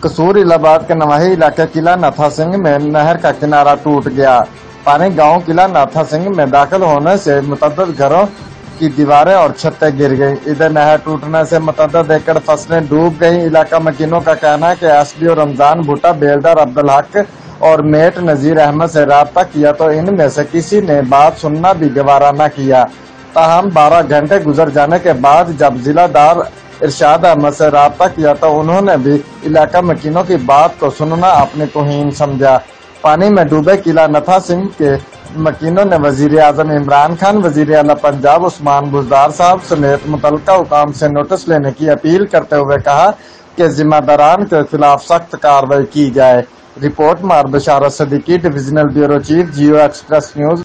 कसूर इलाहाबाद के नवाही इलाके किला नाथा सिंह में नहर का किनारा टूट गया। पानी गांव किला नाथा सिंह में दाखिल होने से मुतअद्दिद घरों की दीवारें और छतें गिर गईं। इधर नहर टूटने से मुतअद्दिद एकड़ फसलें डूब गईं। इलाका मकीनों का कहना है कि एसडीओ रमजान भुट्टा, बेलदार अब्दुल हक और मेट नजीर अहमद से राब्ता किया तो इनमें से किसी ने बात सुनना भी गवारा न किया। ताहम 12 घंटे गुजर जाने के बाद जब जिलादार इरशाद अहमद से राब्ता किया तो उन्होंने भी इलाका मकीनों की बात को सुनना अपनी तौहीन समझा। पानी में डूबे किला नाथा सिंह के मकीनों ने वजीर आजम इमरान खान, वजीर आला पंजाब उस्मान बुज़दार साहब समेत मुतल्लिका हुकाम से नोटिस लेने की अपील करते हुए कहा कि जिम्मेदारान के खिलाफ सख्त कार्रवाई की जाए। रिपोर्ट मार बशारत सिद्दीकी, डिविजनल ब्यूरो चीफ, जियो एक्सप्रेस न्यूज।